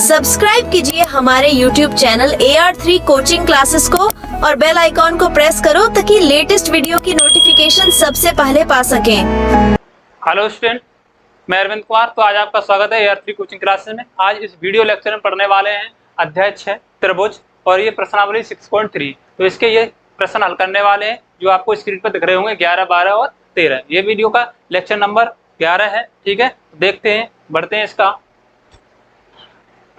Subscribe कीजिए हमारे YouTube channel AR3 coaching classes को और बेल आइकॉन को प्रेस करो ताकि लेटेस्ट वीडियो की नोटिफिकेशन सबसे पहले पा सकें। हेलो स्टूडेंट, मैं अरविंद कुमार। तो आज आपका स्वागत है AR3 कोचिंग क्लासेस में। आज इस वीडियो लेक्चर में पढ़ने वाले हैं अध्याय 6 त्रिभुज और ये प्रश्नावली 6.3। तो इसके ये प्रश्न हल करने वाले हैं जो आपको स्क्रीन पर दिख रहे होंगे 11, 12 और 13। ये वीडियो का लेक्चर नंबर 11 है। ठीक है, देखते हैं, बढ़ते हैं। इसका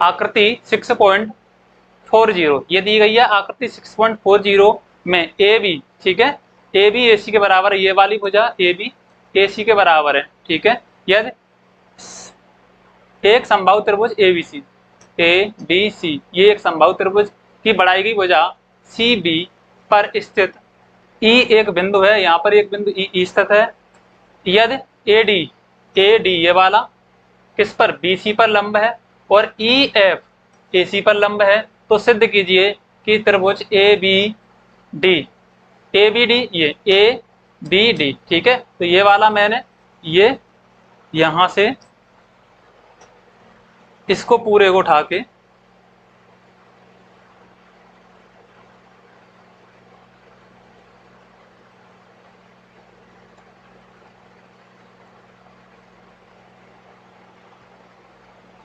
आकृति 6.40 ये दी गई है। आकृति 6.40 में ए बी, ठीक है, ए बी ए सी के बराबर है। ये वाली भुजा ए बी ए सी के बराबर है। ठीक है, यदि एक समबाहु त्रिभुज ए बी सी ये एक समबाहु त्रिभुज की बढ़ाई गई भुजा सी बी पर स्थित ई एक बिंदु है। यहाँ पर एक बिंदु ई स्थित है। यदि ए डी ये वाला किस पर, बी सी पर लंब है और ई एफ ए सी पर लंब है, तो सिद्ध कीजिए कि त्रिभुज ए बी डी ये ए बी डी, ठीक है। तो ये वाला मैंने ये यहां से इसको पूरे को उठा के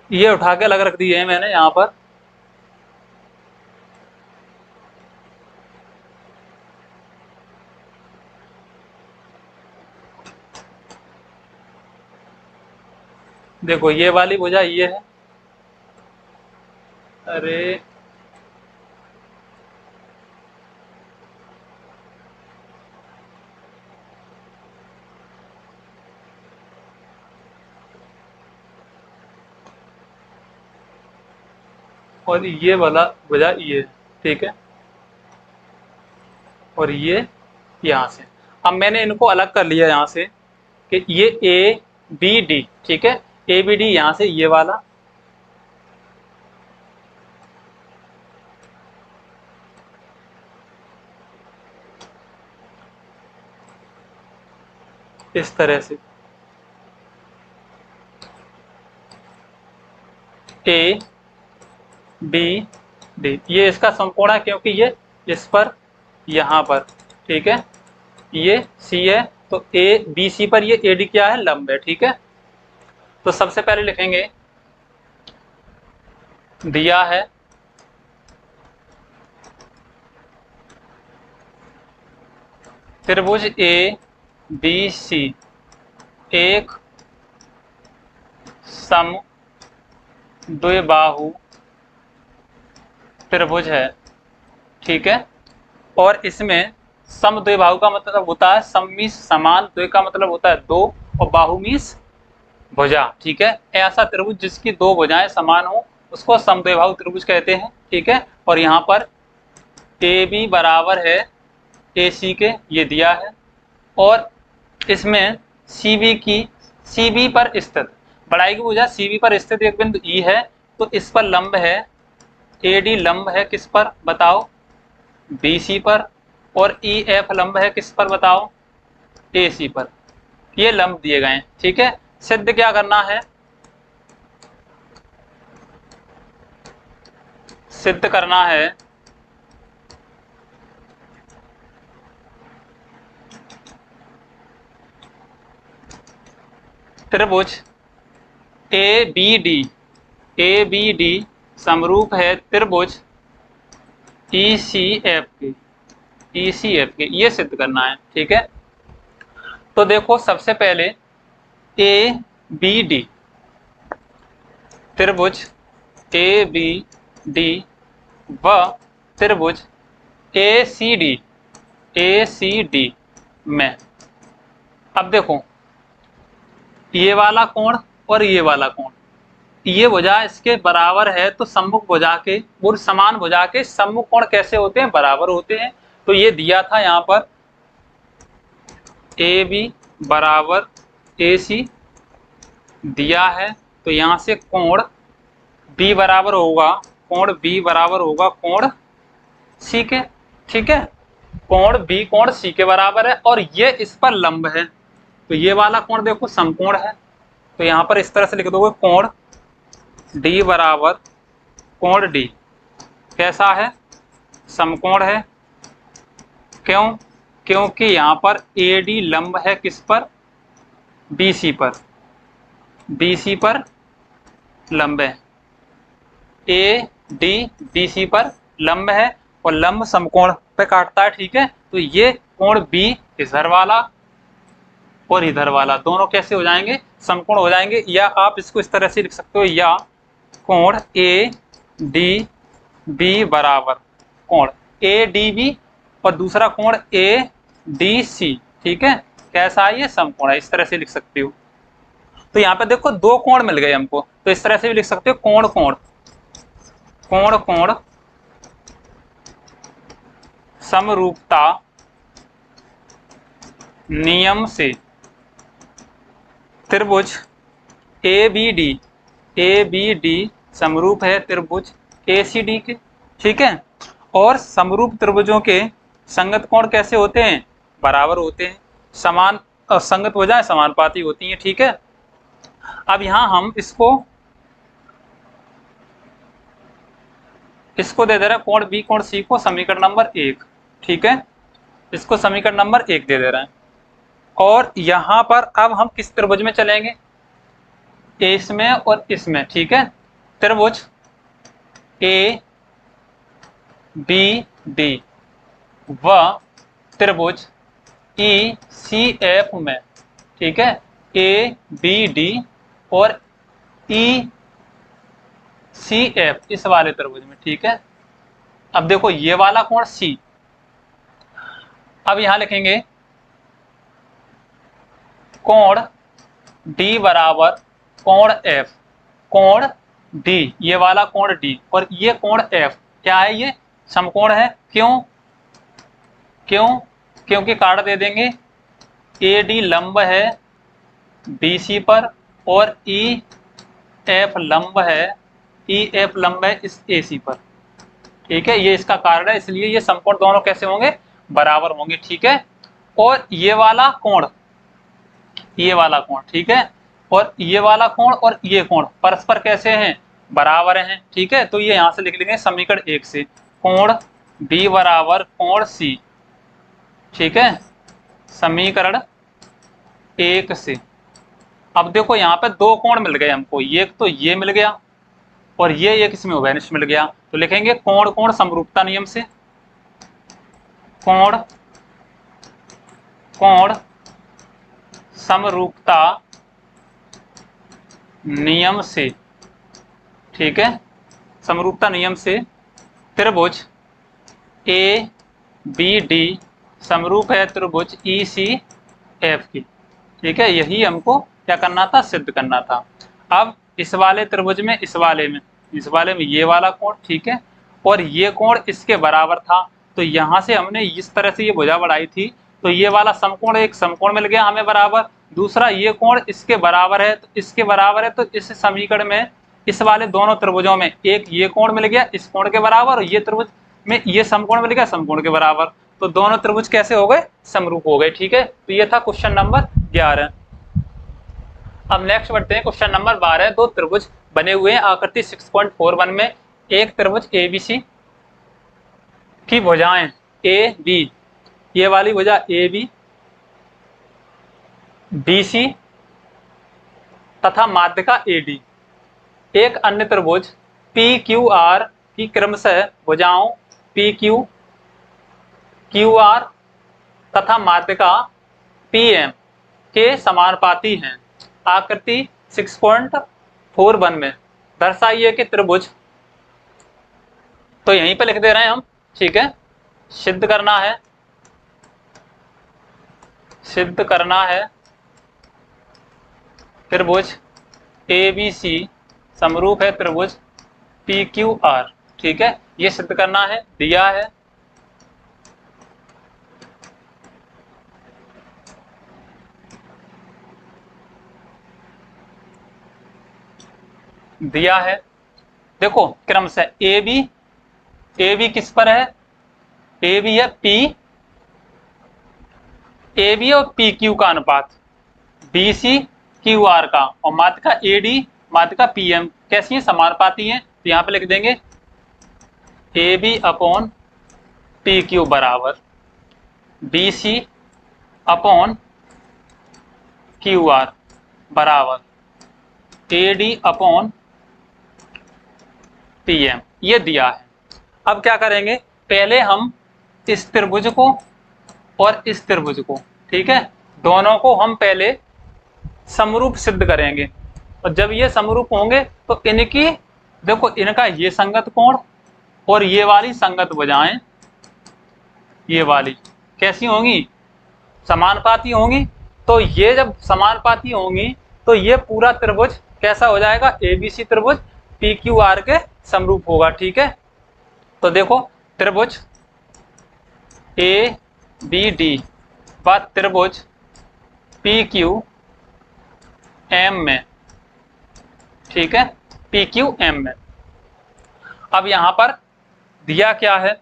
ये उठा के अलग रख दिए हैं मैंने यहां पर। देखो ये वाली भुजा ये है, अरे और ये वाला भुजा ये, ठीक है, और ये यहाँ से। अब मैंने इनको अलग कर लिया यहाँ से कि ये ए बी डी, ठीक है, ए बी डी यहाँ से ये वाला, इस तरह से ए बी डी ये इसका समकोण है क्योंकि ये इस पर यहाँ पर, ठीक है, ये सी है तो ए बी सी पर ये ए डी क्या है, लंब है। ठीक है, तो सबसे पहले लिखेंगे दिया है त्रिभुज ए बी सी एक सम द्विबाहु त्रिभुज है। ठीक है, और इसमें सम द्विबाहु का मतलब होता है सम मीन्स समान, द्वि का मतलब होता है दो और बाहु मीन्स भुजा। ठीक है, ऐसा त्रिभुज जिसकी दो भुजाएं समान हो उसको समद्विबाहु त्रिभुज कहते हैं। ठीक है, और यहाँ पर ए बी बराबर है ए सी के, ये दिया है, और इसमें सी बी पर स्थित बढ़ाई की भुजा सी बी पर स्थित एक बिंदु ई है, तो इस पर लंब है ए डी, लंब है किस पर बताओ, बी सी पर, और ई एफ लंब है किस पर बताओ, ए सी पर। ये लंब दिए गए हैं। ठीक है, सिद्ध क्या करना है, सिद्ध करना है त्रिभुज ए बी डी समरूप है त्रिभुज ई सी एफ के, ये सिद्ध करना है। ठीक है, तो देखो सबसे पहले ए बी डी त्रिभुज ए बी डी व त्रिभुज ए सी डी में, अब देखो ये वाला कोण और ये वाला कोण, ये भुजा इसके बराबर है, तो सम्मुख भुजा के और समान भुजा के सम्मुख कोण कैसे होते हैं, बराबर होते हैं। तो ये दिया था यहाँ पर ए बी बराबर ए सी दिया है, तो यहाँ से कोण बी बराबर होगा, कोण बी बराबर होगा कोण सी के। ठीक है, कोण बी कोण सी के बराबर है और ये इस पर लंब है, तो ये वाला कोण देखो समकोण है, तो यहाँ पर इस तरह से लिख दोगे कोण डी बराबर कोण डी कैसा है? समकोण है। क्यों? क्योंकि यहाँ पर ए डी लंब है किस पर? बीसी पर। बीसी पर लंब है। ए डी बीसी पर लंब है और लंब समकोण पे काटता है, ठीक है। तो ये कोण बी इधर वाला और इधर वाला दोनों कैसे हो जाएंगे? समकोण हो जाएंगे। या आप इसको इस तरह से लिख सकते हो, या कोण ए डी बी बराबर कोण ए डी बी और दूसरा कोण ए डी सी, ठीक है। कैसा है? ये समकोण है। इस तरह से लिख सकते हो। तो यहाँ पे देखो दो कोण मिल गए हमको, तो इस तरह से भी लिख सकते हो, कोण कोण कोण कोण समरूपता नियम से त्रिभुज ए बी डी समरूप है त्रिभुज ए सी डी के, ठीक है। और समरूप त्रिभुजों के संगत कोण कैसे होते हैं? बराबर होते हैं। समान संगत भुजाएं समानुपाती होती हैं, ठीक है। अब यहां हम इसको दे दे रहे हैं कोण बी कोण सी को समीकरण नंबर 1, ठीक है। इसको समीकरण नंबर 1 दे दे रहे हैं। और यहां पर अब हम किस त्रिभुज में चलेंगे? इसमें और इसमें, ठीक है। त्रिभुज ए बी डी व त्रिभुज ई सी एफ में, ठीक है। ए बी डी और ई सी एफ इस वाले त्रिभुज में, ठीक है। अब देखो ये वाला कोण सी, अब यहां लिखेंगे कोण डी बराबर कोण एफ। कोण डी, ये वाला कोण डी और ये कोण एफ क्या है? ये समकोण है। क्यों? क्योंकि काट दे देंगे। ए डी लंब है बीसी पर और ई एफ लंब है इस एसी पर, ठीक है। ये इसका कारण है, इसलिए ये समकोण दोनों कैसे होंगे? बराबर होंगे, ठीक है। और ये वाला कोण, ठीक है, और ये वाला कोण और ये कोण परस्पर कैसे हैं? बराबर हैं, ठीक है। तो ये यहां से लिख लेंगे समीकरण 1 से, कोण बी बराबर कोण सी, ठीक है, समीकरण 1 से। अब देखो यहाँ पे दो कोण मिल गए हमको, एक तो ये मिल गया और ये एक इसमें उभयनिष्ठ मिल गया। तो लिखेंगे कोण कोण समरूपता नियम से, कोण कोण समरूपता नियम से, ठीक है। समरूपता नियम से त्रिभुज ए बी डी समरूप है त्रिभुज ई सी एफ की, ठीक है। यही हमको क्या करना था? सिद्ध करना था। अब इस वाले त्रिभुज में इस वाले में ये वाला कोण, ठीक है, और ये कोण इसके बराबर था। तो यहां से हमने इस तरह से ये भुजा बढ़ाई थी, तो ये वाला समकोण एक समकोण मिल गया हमें बराबर। दूसरा ये कोण इसके बराबर है, तो इसके बराबर है, तो इस समीकरण में इस वाले दोनों त्रिभुजों में एक ये कोण मिल गया इस कोण के बराबर और ये त्रिभुज में ये समकोण मिल गया समकोण के बराबर। तो दोनों त्रिभुज कैसे हो गए? समरूप हो गए, ठीक है। तो ये था क्वेश्चन नंबर 11। अब नेक्स्ट बढ़ते हैं क्वेश्चन नंबर 12। दो त्रिभुज बने हुए हैं आकृति 6.41 में। एक त्रिभुज एबीसी की भुजाएं ए बी, ये वाली भुजा ए बी बीसी तथा माध्यिका ए डी। एक अन्य त्रिभुज पी क्यू आर की क्रमशः भुजाओं पी क्यू क्यू आर तथा माध्यिका पी एम के समानुपाती हैं। आकृति 6.41 में दर्शाइए कि त्रिभुज, तो यहीं पे लिख दे रहे हैं हम, ठीक है। सिद्ध करना है त्रिभुज ए बी सी समरूप है त्रिभुज पी क्यू आर, ठीक है। ये सिद्ध करना है, दिया है। देखो क्रम से ए बी किस पर है? ए बी है पी, ए बी और पी क्यू का अनुपात, बी सी क्यू आर का, और माध्यिका ए डी माध्यिका पी एम कैसी है? समानुपाती है। तो यहाँ पे लिख देंगे A B upon P Q बराबर B C upon Q R बराबर A D upon P M, ये दिया है। अब क्या करेंगे, पहले हम इस त्रिभुज को और इस त्रिभुज को, ठीक है, दोनों को हम पहले समरूप सिद्ध करेंगे। और जब ये समरूप होंगे तो इनकी, देखो इनका ये संगत कोण और ये वाली संगत भुजाएं, ये वाली कैसी होंगी, समानुपाती होंगी। तो ये जब समानुपाती होंगी तो ये पूरा त्रिभुज कैसा हो जाएगा, एबीसी त्रिभुज पी क्यू आर के समरूप होगा, ठीक है। तो देखो त्रिभुज ए बी डी व त्रिभुज पी क्यू एम में, ठीक है, पी क्यू एम में। अब यहां पर दिया क्या है,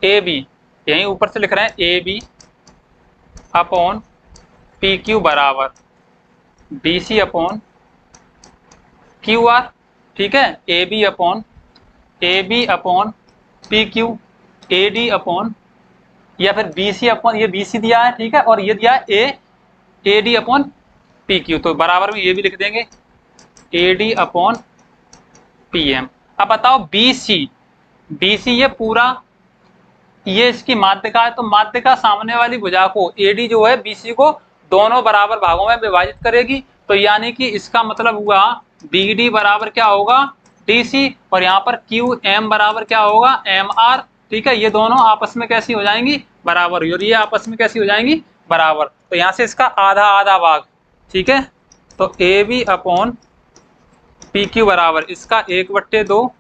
ए बी, यहीं ऊपर से लिख रहे हैं A B upon P Q बराबर B C upon Q R, ठीक है, A B upon P Q, A D upon, या फिर बी सी अपॉन, ये बी सी दिया है, ठीक है, और ये दिया है A D upon P Q, तो बराबर में ये भी लिख देंगे A D upon P M. अब बताओ बी सी ये पूरा, ये इसकी माध्यिका है, तो माध्यिका सामने वाली भुजा को एडी जो है बीसी को दोनों बराबर भागों में विभाजित करेगी। तो यानी कि इसका मतलब हुआ बी डी बराबर क्या होगा, डी सी, और यहाँ पर क्यू एम बराबर क्या होगा, एम आर, ठीक है। ये दोनों आपस में कैसी हो जाएंगी, बराबर, और ये आपस में कैसी हो जाएंगी, बराबर। तो यहाँ से इसका आधा आधा भाग, ठीक है। तो A B upon P Q बराबर इसका 1/2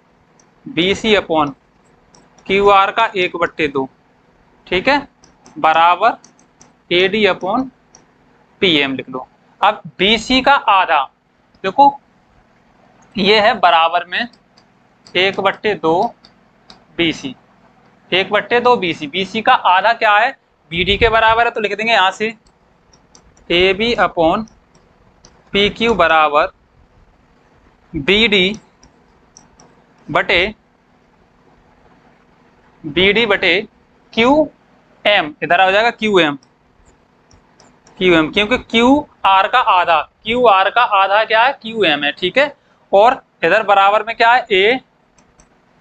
B C upon Q R का 1/2, ठीक है, बराबर A D upon P M लिख लो। अब बी सी का आधा, देखो ये है बराबर में 1/2 B C, 1/2 B C, B C का आधा क्या है, बी डी के बराबर है, तो लिख देंगे यहां से A B upon P Q बराबर बी डी बटे क्यू एम, इधर आ जाएगा क्यू एम, क्योंकि क्यू आर का आधा क्या है, क्यू एम है, ठीक है। और इधर बराबर में क्या है, A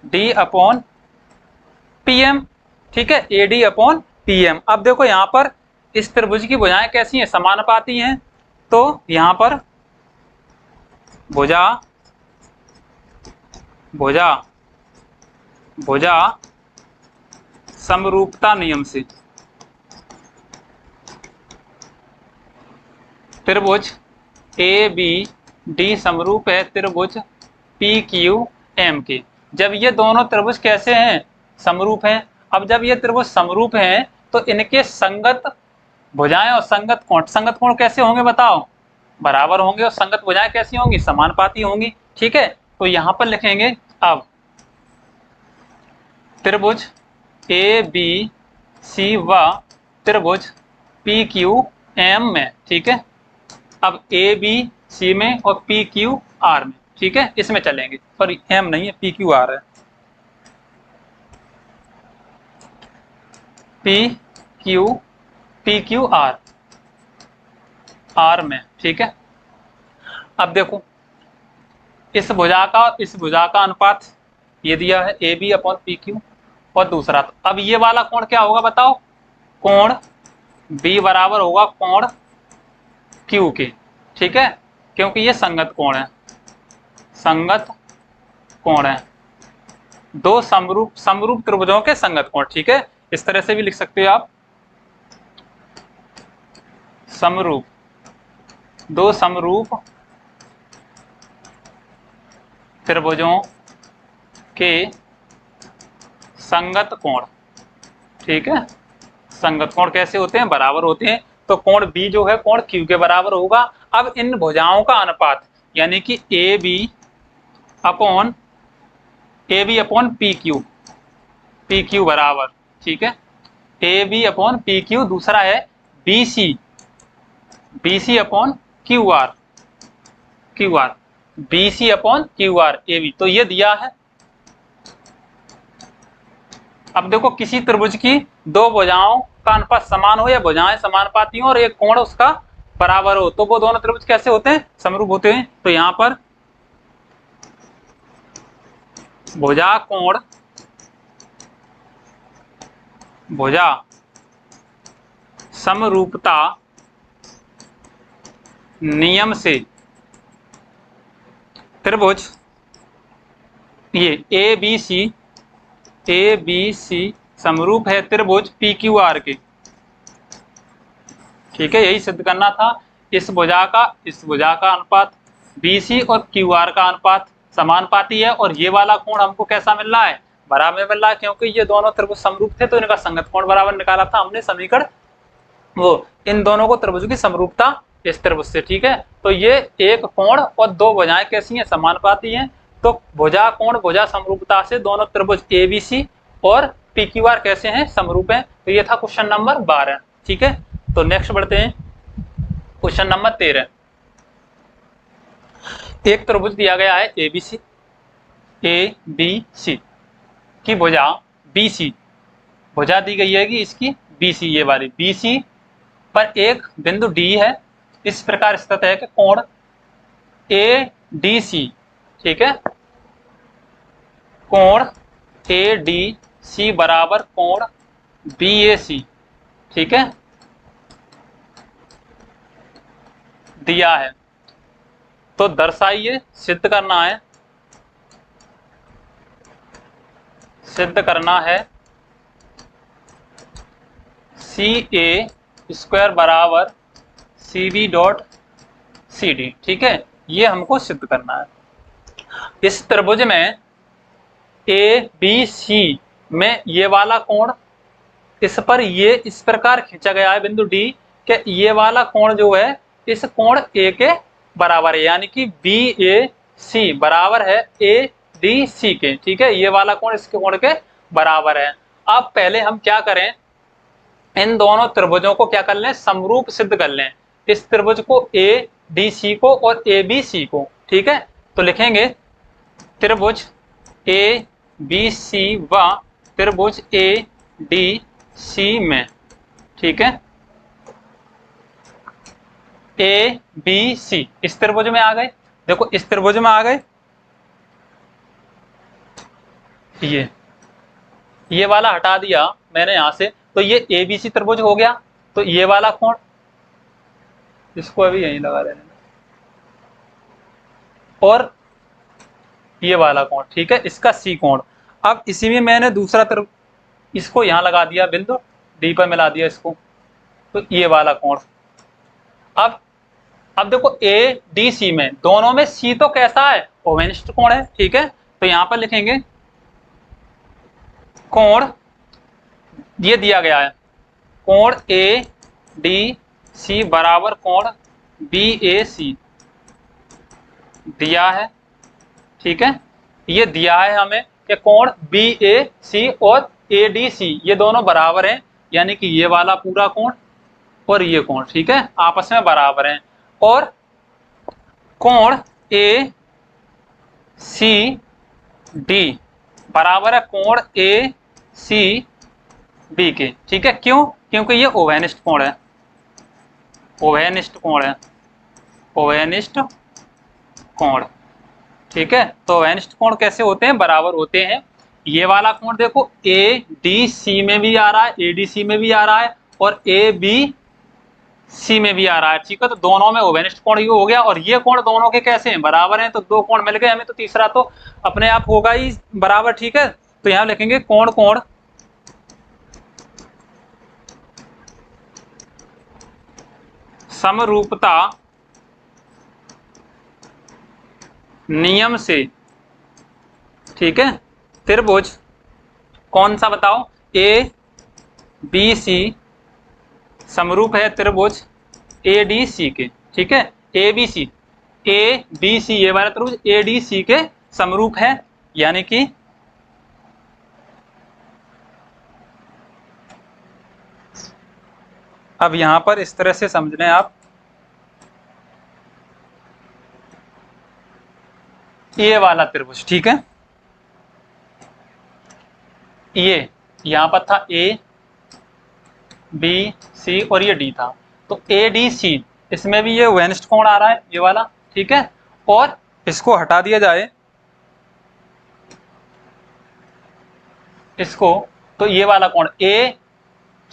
D upon P M, ठीक है, A D upon P M. अब देखो यहाँ पर इस त्रिभुज की भुजाएं कैसी हैं, समानुपाती हैं। तो यहाँ पर भुजा समरूपता नियम से त्रिभुज ए बी डी समरूप है त्रिभुज पी क्यू एम के। जब ये दोनों त्रिभुज कैसे हैं, समरूप हैं। अब जब ये त्रिभुज समरूप हैं तो इनके संगत भुजाएं और संगत कोण कैसे होंगे बताओ, बराबर होंगे। और संगत भुजाएं कैसी होंगी, समानुपाती होंगी, ठीक है। तो यहां पर लिखेंगे अब त्रिभुज ए बी सी व त्रिभुज पी क्यू एम में, ठीक है। अब ए बी सी में और पी क्यू आर में, ठीक है, इसमें चलेंगे, सॉरी एम नहीं है, पी क्यू आर है, पी क्यू आर में, ठीक है। अब देखो इस भुजा का अनुपात ये दिया है A B upon P Q, और दूसरा, तो अब ये वाला कोण क्या होगा बताओ, कोण बी बराबर होगा कोण क्यू के, ठीक है, क्योंकि ये संगत कोण है, दो समरूप त्रिभुजों के संगत कोण, ठीक है। इस तरह से भी लिख सकते हो आप, दो समरूप त्रिभुजों के संगत कोण, ठीक है। संगत कोण कैसे होते हैं, बराबर होते हैं। तो कोण बी जो है कोण क्यू के बराबर होगा। अब इन भुजाओं का अनुपात यानी कि A B upon P Q बराबर, ठीक है, A B upon P Q, दूसरा है B C upon Q R, B C upon Q R A B. तो ये दिया है अब देखो किसी त्रिभुज की दो भुजाओं का अनुपात समान हो या भुजाएं समानुपाती हो और एक कोण उसका बराबर हो, तो वो दोनों त्रिभुज कैसे होते हैं? समरूप होते हैं। तो यहाँ पर भुजा कोण भुजा समरूपता नियम से त्रिभुज ये ए बी सी समरूप है त्रिभुज पी क्यू आर के। ठीक है, यही सिद्ध करना था। इस भुजा का अनुपात बी सी और क्यू आर का अनुपात समानुपाती है और ये वाला कोण हमको कैसा मिल रहा है? बराबर मिल रहा है, क्योंकि ये दोनों त्रिभुज समरूप थे तो इनका संगत कोण बराबर निकाला था हमने समीकरण, वो इन दोनों को त्रिभुज की समरूपता इस त्रिभुज से। ठीक है, तो ये एक कोण और दो भुजाएं कैसी हैं? समानुपाती हैं। तो भुजा कोण भुजा समरूपता से दोनों त्रिभुज एबीसी और पी क्यू आर कैसे हैं? समरूप हैं। तो ये था क्वेश्चन नंबर 12। ठीक है, तो नेक्स्ट बढ़ते हैं क्वेश्चन नंबर 13। एक त्रिभुज दिया गया है ए बी सी की भुजा BC, भुजा दी गई है कि इसकी BC, ये वाली BC पर एक बिंदु D है, इस प्रकार स्थित है कि कोण ADC, ठीक है, कोण ADC बराबर कोण BAC, ठीक है, दिया है। तो दर्शाइए, सिद्ध करना है, CA स्क्वायर बराबर CB डॉट CD। ठीक है, ये हमको सिद्ध करना है। इस त्रिभुज में ABC में ये वाला कोण, इस पर ये इस प्रकार खींचा गया है बिंदु D कि ये वाला कोण जो है इस कोण A के बराबर है, यानी कि BAC बराबर है ADC के। ठीक है, ये वाला कोण इसके कोण के बराबर है। अब पहले हम क्या करें, इन दोनों त्रिभुजों को क्या कर लें? समरूप सिद्ध कर लें। इस त्रिभुज को ADC को और ABC को। ठीक है, तो लिखेंगे त्रिभुज ABC व त्रिभुज ADC में, ठीक है, ABC इस त्रिभुज में आ गए। देखो इस त्रिभुज में आ गए, ये वाला हटा दिया मैंने यहां से, तो ये ABC त्रिभुज हो गया। तो ये वाला कोण, इसको अभी यहीं लगा देना, और ये वाला कोण, ठीक है, इसका C कोण। अब इसी में मैंने दूसरा त्रिभुज, इसको यहां लगा दिया, बिंदु D पर मिला दिया इसको, तो ये वाला कोण। अब देखो ADC में, दोनों में C तो कैसा है? ओवेनिष्ठ कोण है। ठीक है, तो यहां पर लिखेंगे कोण, ये दिया गया है कोण ADC बराबर कोण BAC दिया है। ठीक है, ये दिया है हमें कि कोण BAC और ADC ये दोनों बराबर हैं, यानी कि ये वाला पूरा कोण और ये कोण, ठीक है, आपस में बराबर हैं। और कोण ACD बराबर है कोण ACB के। ठीक है, क्यों? क्योंकि ये ओवेनिष्ठ कोण है, ओवेनिष्ठ कोण। ठीक है, तो ओवेनिष्ठ कोण कैसे होते हैं? बराबर होते हैं। ये वाला कोण देखो ADC में भी आ रहा है, ADC में भी आ रहा है और ABC में भी आ रहा है। ठीक है, तो दोनों में ओवेनिष्ठ कोण ये हो गया, और ये कोण दोनों के कैसे हैं? बराबर हैं। तो दो कोण मिल गए हमें, तो तीसरा तो अपने आप होगा ही बराबर। ठीक है, तो यहां लिखेंगे कोण समरूपता नियम से, ठीक है, त्रिभुज कौन सा बताओ? ABC समरूप है त्रिभुज ADC के। ठीक है, ABC ये वाला त्रिभुज ADC के समरूप है, यानी कि अब यहां पर इस तरह से समझ लें आप, ये वाला त्रिभुज, ठीक है, यहाँ पर था ए बी सी और ये डी था, तो ए डी सी, इसमें भी ये वेनिस्ट कोण आ रहा है, ये वाला, ठीक है। और इसको हटा दिया जाए, इसको, तो ये वाला कोण ए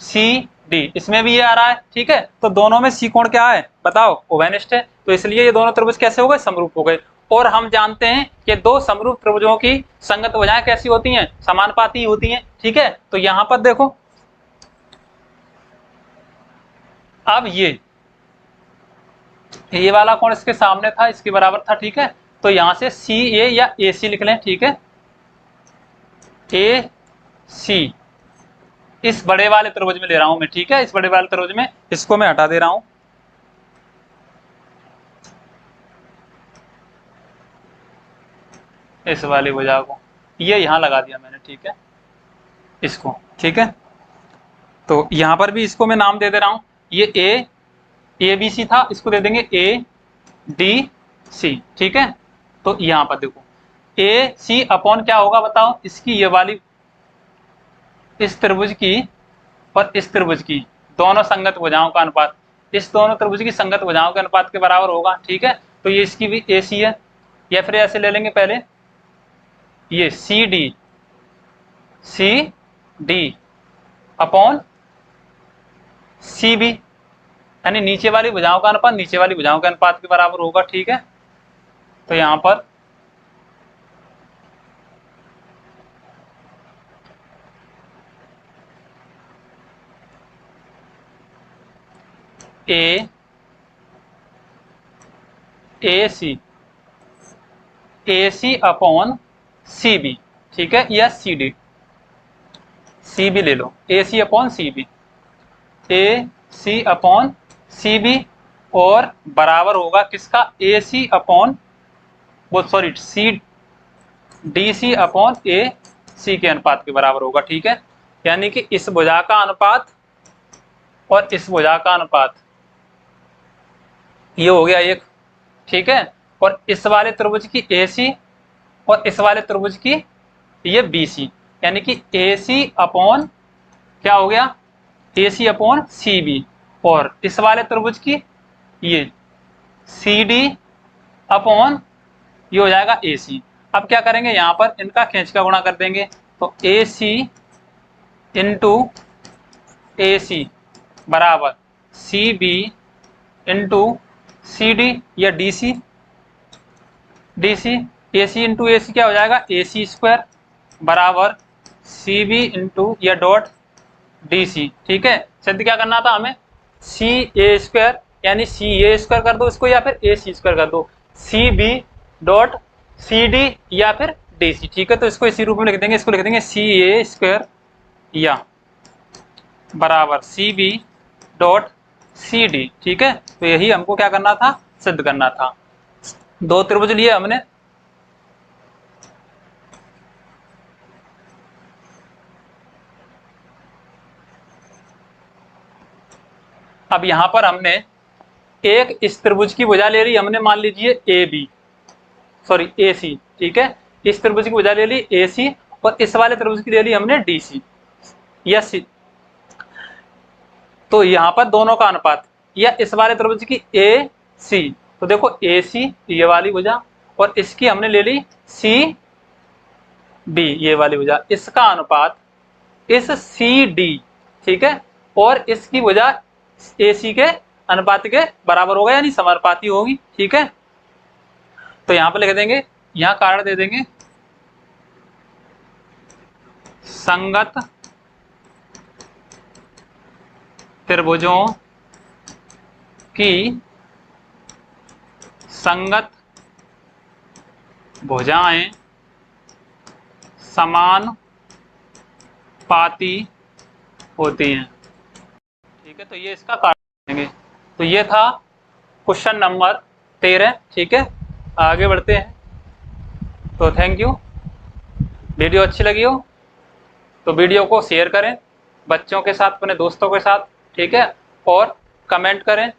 सी डी, इसमें भी ये आ रहा है, ठीक है। तो दोनों में सी कोण क्या है बताओ, वेनिस्ट है, तो इसलिए ये दोनों त्रिभुज कैसे हो गए, समरूप हो गए। और हम जानते हैं कि दो समरूप त्रिभुजों की संगत भुजाएं कैसी होती हैं, समानुपाती होती हैं, ठीक है। तो यहां पर देखो, अब ये वाला कोण इसके सामने था, इसके बराबर था, ठीक है। तो यहां से सी ए या ए सी लिख लें, ठीक है। ए सी इस बड़े वाले त्रिभुज में ले रहा हूं मैं, ठीक है, इस बड़े वाले त्रिभुज में, इसको मैं हटा दे रहा हूं, इस वाली भुजा को, ये यहां लगा दिया मैंने, ठीक है, इसको, ठीक है। तो यहां पर भी इसको मैं नाम दे दे रहा हूं, ये ए बी सी था, इसको दे देंगे ए डी सी, ठीक है। तो यहां पर देखो ए सी अपॉन क्या होगा बताओ, इसकी ये वाली, इस त्रिभुज की और इस त्रिभुज की दोनों संगत भुजाओं का अनुपात, इस दोनों त्रिभुज की संगत भुजाओं के अनुपात के बराबर होगा, ठीक है। तो ये इसकी भी ए सी है, या फिर ऐसे ले लेंगे पहले, ये C D upon C B, यानी नीचे वाली भुजाओं का अनुपात नीचे वाली भुजाओं के अनुपात के बराबर होगा, ठीक है। तो यहां पर ए सी अपॉन सी बी, ठीक है, या सी डी, सी बी ले लो, A C upon C B, A C upon C B, और बराबर होगा किसका, ए सी अपॉन, वो sorry C D C upon A C के अनुपात के बराबर होगा, ठीक है। यानी कि इस भुजा का अनुपात और इस भुजा का अनुपात, ये हो गया एक, ठीक है। और इस वाले त्रिभुज की ए सी और इस वाले त्रिभुज की ये बी सी, यानी कि ए सी अपॉन क्या हो गया, ए सी अपॉन सी बी, और इस वाले त्रिभुज की ये सी डी अपॉन ये हो जाएगा ए सी। अब क्या करेंगे, यहां पर इनका खींच का गुणा कर देंगे, तो ए सी इंटू ए सी बराबर C B into C D या D C, A C into A C क्या हो जाएगा, ए सी स्क्वायर बराबर सी बी इंटू या डॉट डी सी, ठीक है। सिद्ध क्या करना था हमें, सी ए स्क्वायर, यानी सी ए स्क्वायर कर दो इसको, या फिर ए सी स्क्वायर कर दो, C B dot C D या फिर डी सी, ठीक है। तो इसको इसी रूप में लिख देंगे, इसको लिख देंगे सी ए स्क्वायर या बराबर C B dot C D, ठीक है। तो यही हमको क्या करना था, सिद्ध करना था। दो त्रिभुज लिए हमने, अब यहां पर हमने एक इस त्रिभुज की भुजा ले ली हमने, मान लीजिए ए सी, ठीक है। इस त्रिभुज की भुजा ले ली ए सी, और इस वाले त्रिभुज की ले ली हमने डी सी या सी। तो यहां पर दोनों का अनुपात, या इस वाले त्रिभुज की ए सी, तो देखो ए सी ये वाली भुजा, और इसकी हमने ले ली सी डी ये वाली भुजा, इसका अनुपात इस सी डी, ठीक है, और इसकी भुजा ए सी के अनुपात के बराबर होगा, यानी समानुपाती होगी, ठीक है। तो यहां पर लिख देंगे, यहां कारण दे देंगे, संगत त्रिभुजों की संगत भुजाएं समानुपाती होती हैं, ठीक है। तो ये इसका कारण देंगे। तो ये था क्वेश्चन नंबर 13, ठीक है। आगे बढ़ते हैं। तो थैंक यू। वीडियो अच्छी लगी हो तो वीडियो को शेयर करें बच्चों के साथ, अपने दोस्तों के साथ, ठीक है, और कमेंट करें।